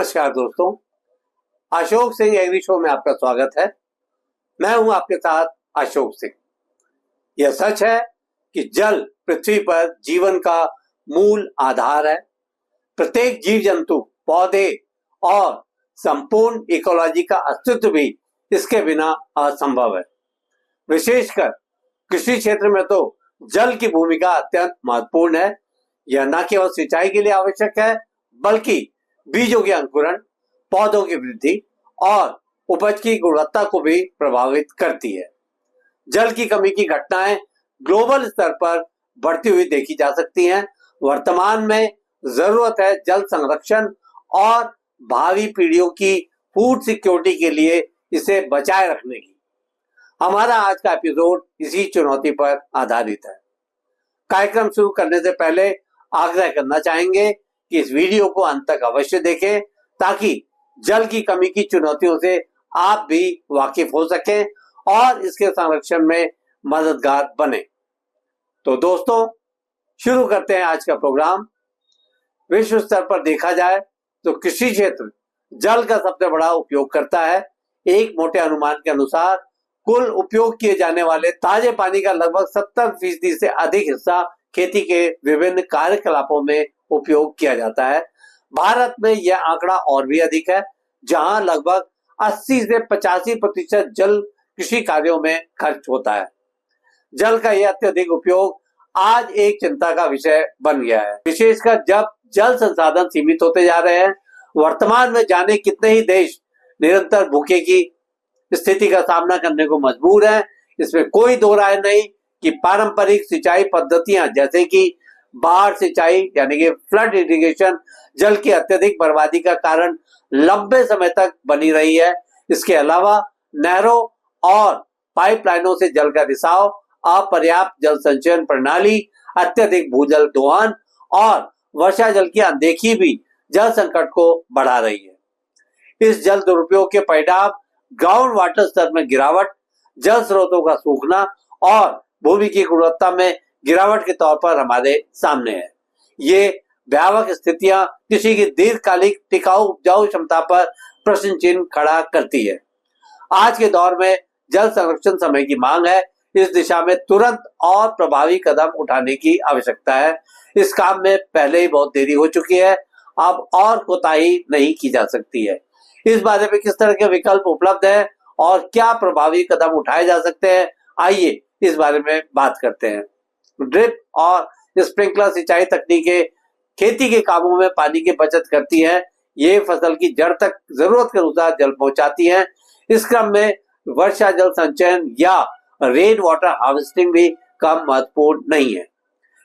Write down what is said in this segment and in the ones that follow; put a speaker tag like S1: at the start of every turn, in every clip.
S1: नमस्कार दोस्तों, Ashok Singh agree show में आपका स्वागत है। मैं हूं आपके साथ अशोक सिंह। यह सच है कि जल पृथ्वी पर जीवन का मूल आधार है। प्रत्येक जीव जंतु, पौधे और संपूर्ण इकोलॉजी का अस्तित्व भी इसके बिना असंभव है। विशेषकर कृषि क्षेत्र में तो जल की भूमिका अत्यंत महत्वपूर्ण है। यह न केवल सिंचाई के लिए आवश्यक है, बल्कि बीजों के अंकुरण, पौधों की वृद्धि और उपज की गुणवत्ता को भी प्रभावित करती है। जल की कमी की घटनाएं ग्लोबल स्तर पर बढ़ती हुई देखी जा सकती हैं। वर्तमान में जरूरत है जल संरक्षण और भावी पीढ़ियों की फूड सिक्योरिटी के लिए इसे बचाए रखने की। हमारा आज का एपिसोड इसी चुनौती पर आधारित है। कार्यक्रम शुरू करने से पहले आग्रह करना चाहेंगे कि इस वीडियो को अंत तक अवश्य देखें, ताकि जल की कमी की चुनौतियों से आप भी वाकिफ हो सकें और इसके संरक्षण में मददगार बने। तो दोस्तों, शुरू करते हैं आज का प्रोग्राम। विश्व स्तर पर देखा जाए तो कृषि क्षेत्र जल का सबसे बड़ा उपयोग करता है। एक मोटे अनुमान के अनुसार कुल उपयोग किए जाने वाले ताजे पानी का लगभग 70% से अधिक हिस्सा खेती के विभिन्न कार्यकलापों में उपयोग किया जाता है। भारत में यह आंकड़ा और भी अधिक है, जहां लगभग 80 से 85% जल कृषि कार्यों में खर्च होता है। जल का यह अत्यधिक उपयोग आज एक चिंता का विषय बन गया है, विशेषकर जब जल संसाधन सीमित होते जा रहे हैं। वर्तमान में जाने कितने ही देश निरंतर भूखे की स्थिति का सामना करने को मजबूर है। इसमें कोई दो राय नहीं कि पारंपरिक सिंचाई पद्धतियां जैसे कि बाढ़ सिंचाई यानी कि फ्लड इरिगेशन जल की अत्यधिक बर्बादी का कारण लंबे समय तक बनी रही है। इसके अलावा नहरों और पाइपलाइनों से जल का रिसाव, अपर्याप्त जल संचयन प्रणाली, अत्यधिक भूजल दोहन और वर्षा जल की अनदेखी भी जल संकट को बढ़ा रही है। इस जल दुरुपयोग के परिणाम ग्राउंड वाटर स्तर में गिरावट, जल स्रोतों का सूखना और भूमि की गुणवत्ता में गिरावट के तौर पर हमारे सामने है। ये भयावह स्थितियां कृषि की दीर्घकालिक टिकाऊ उपजाऊ क्षमता पर प्रश्न चिन्ह खड़ा करती है। आज के दौर में जल संरक्षण समय की मांग है। इस दिशा में तुरंत और प्रभावी कदम उठाने की आवश्यकता है। इस काम में पहले ही बहुत देरी हो चुकी है, अब और कोताही नहीं की जा सकती है। इस बारे में किस तरह के विकल्प उपलब्ध है और क्या प्रभावी कदम उठाए जा सकते हैं, आइए इस बारे में बात करते हैं। ड्रिप और स्प्रिंकलर सिंचाई तकनीकें खेती के कामों में पानी की बचत करती हैं। ये फसल की जड़ तक जरूरत के अनुसार जल पहुंचाती हैं। इस क्रम में वर्षा जल संचयन या रेन वाटर हार्वेस्टिंग भी कम महत्वपूर्ण नहीं है।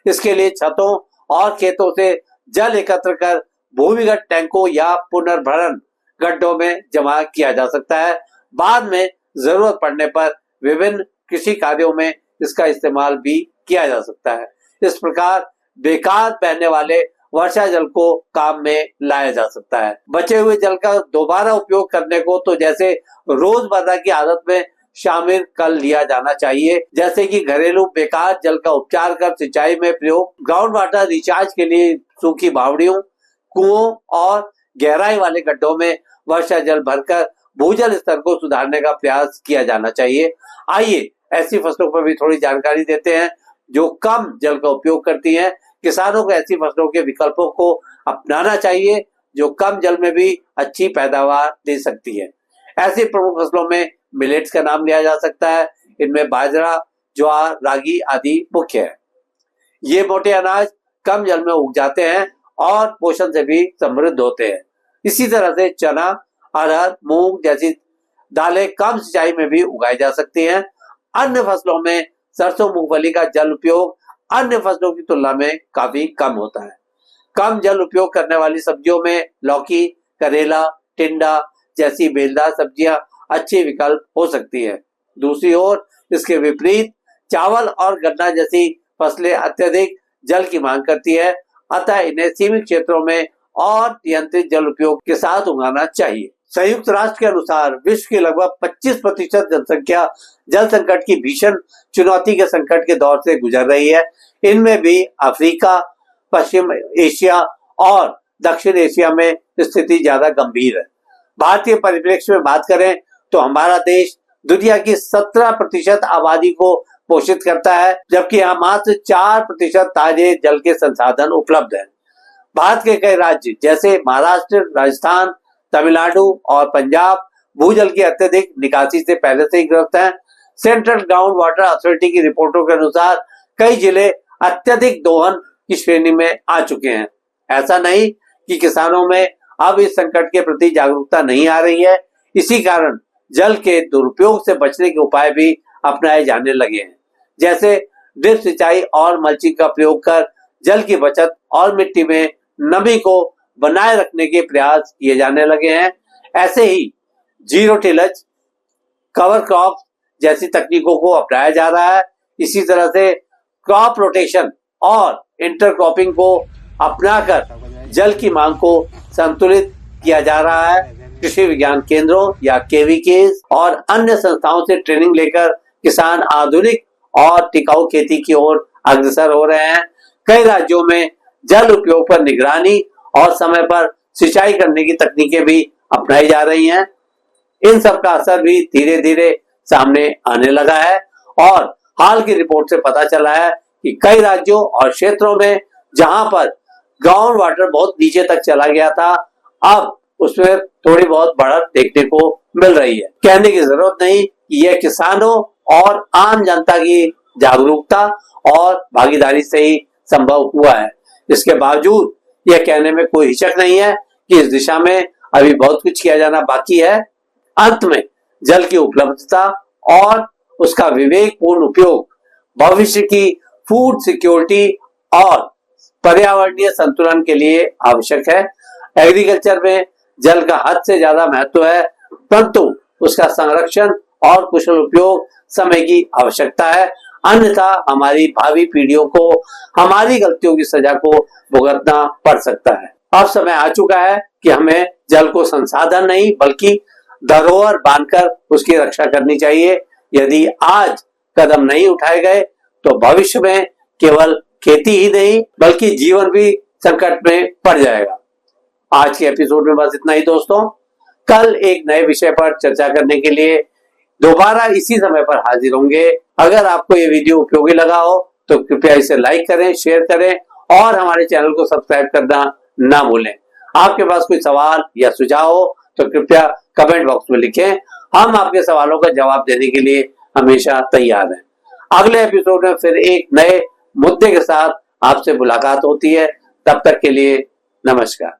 S1: इसके लिए छतों और खेतों से जल एकत्र कर भूमिगत टैंकों या पुनर्भरण गड्ढों में जमा किया जा सकता है। बाद में जरूरत पड़ने पर विभिन्न कृषि कार्यों में इसका इस्तेमाल भी किया जा सकता है। इस प्रकार बेकार बहने वाले वर्षा जल को काम में लाया जा सकता है। बचे हुए जल का दोबारा उपयोग करने को तो जैसे रोजमर्रा की आदत में शामिल कर लिया जाना चाहिए, जैसे कि घरेलू बेकार जल का उपचार कर सिंचाई में प्रयोग, ग्राउंड वाटर रिचार्ज के लिए सूखी बावड़ियों, कुओं और गहराई वाले गड्ढों में वर्षा जल भरकर भूजल स्तर को सुधारने का प्रयास किया जाना चाहिए। आइए ऐसी फसलों पर भी थोड़ी जानकारी देते हैं जो कम जल का उपयोग करती हैं। किसानों को ऐसी फसलों के विकल्पों को अपनाना चाहिए जो कम जल में भी अच्छी पैदावार दे सकती है। ऐसी प्रमुख फसलों में मिलेट्स का नाम लिया जा सकता है। इनमें बाजरा, ज्वार, रागी आदि मुख्य है। ये मोटे अनाज कम जल में उग जाते हैं और पोषण से भी समृद्ध होते हैं। इसी तरह से चना, अरहर, मूंग जैसी दालें कम सिंचाई में भी उगाई जा सकती हैं। अन्य फसलों में सरसों, मूंगफली का जल उपयोग अन्य फसलों की तुलना में काफी कम होता है। कम जल उपयोग करने वाली सब्जियों में लौकी, करेला, टिंडा जैसी बेलदार सब्जियां अच्छे विकल्प हो सकती है। दूसरी ओर इसके विपरीत चावल और गन्ना जैसी फसलें अत्यधिक जल की मांग करती है, अतः इन्हें सीमित क्षेत्रों में और नियंत्रित जल उपयोग के साथ उगाना चाहिए। संयुक्त राष्ट्र के अनुसार विश्व की लगभग 25% जनसंख्या जल संकट की भीषण चुनौती के संकट के दौर से गुजर रही है। इनमें भी अफ्रीका, पश्चिम एशिया और दक्षिण एशिया में स्थिति ज्यादा गंभीर है। भारतीय परिप्रेक्ष्य में बात करें तो हमारा देश दुनिया की 17% आबादी को पोषित करता है, जबकि यहाँ मात्र 4% ताजे जल के संसाधन उपलब्ध हैं। भारत के कई राज्य जैसे महाराष्ट्र, राजस्थान, तमिलनाडु और पंजाब भूजल की अत्यधिक निकासी से पहले से ही ग्रस्त हैं। सेंट्रल ग्राउंड वाटर अथॉरिटी की रिपोर्टों के अनुसार कई जिले अत्यधिक दोहन की श्रेणी में आ चुके हैं। ऐसा नहीं कि किसानों में अब इस संकट के प्रति जागरूकता नहीं आ रही है, इसी कारण जल के दुरुपयोग से बचने के उपाय भी अपनाए जाने लगे हैं, जैसे ड्रिप सिंचाई और मल्चिंग का प्रयोग कर जल की बचत और मिट्टी में नमी को बनाए रखने के प्रयास किए जाने लगे हैं। ऐसे ही जीरो टिलेज, कवर क्रॉप जैसी तकनीकों को अपनाया जा रहा है। इसी तरह से क्रॉप रोटेशन और इंटरक्रॉपिंग को अपनाकर जल की मांग को संतुलित किया जा रहा है। कृषि विज्ञान केंद्रों या केवीकेज और अन्य संस्थाओं से ट्रेनिंग लेकर किसान आधुनिक और टिकाऊ खेती की ओर अग्रसर हो रहे हैं। कई राज्यों में जल उपयोग पर निगरानी और समय पर सिंचाई करने की तकनीकें भी अपनाई जा रही हैं। इन सब का असर भी धीरे धीरे सामने आने लगा है और हाल की रिपोर्ट से पता चला है कि कई राज्यों और क्षेत्रों में जहां पर ग्राउंड वाटर बहुत नीचे तक चला गया था, अब उसमें थोड़ी बहुत बढ़त देखने को मिल रही है। कहने की जरूरत नहीं कि यह किसानों और आम जनता की जागरूकता और भागीदारी से ही संभव हुआ है। इसके बावजूद यह कहने में कोई हिचक नहीं है कि इस दिशा में अभी बहुत कुछ किया जाना बाकी है। अंत में जल की उपलब्धता और उसका विवेकपूर्ण उपयोग भविष्य की फूड सिक्योरिटी और पर्यावरणीय संतुलन के लिए आवश्यक है। एग्रीकल्चर में जल का हद से ज्यादा महत्व है, परंतु उसका संरक्षण और कुशल उपयोग समय की आवश्यकता है, अन्यथा हमारी भावी पीढ़ियों को हमारी गलतियों की सजा को भुगतना पड़ सकता है। अब समय आ चुका है कि हमें जल को संसाधन नहीं बल्कि धरोहर मानकर उसकी रक्षा करनी चाहिए। यदि आज कदम नहीं उठाए गए तो भविष्य में केवल खेती ही नहीं बल्कि जीवन भी संकट में पड़ जाएगा। आज के एपिसोड में बस इतना ही दोस्तों। कल एक नए विषय पर चर्चा करने के लिए दोबारा इसी समय पर हाजिर होंगे। अगर आपको ये वीडियो उपयोगी लगा हो तो कृपया इसे लाइक करें, शेयर करें और हमारे चैनल को सब्सक्राइब करना ना भूलें। आपके पास कोई सवाल या सुझाव हो तो कृपया कमेंट बॉक्स में लिखें। हम आपके सवालों का जवाब देने के लिए हमेशा तैयार हैं। अगले एपिसोड में फिर एक नए मुद्दे के साथ आपसे मुलाकात होती है। तब तक के लिए नमस्कार।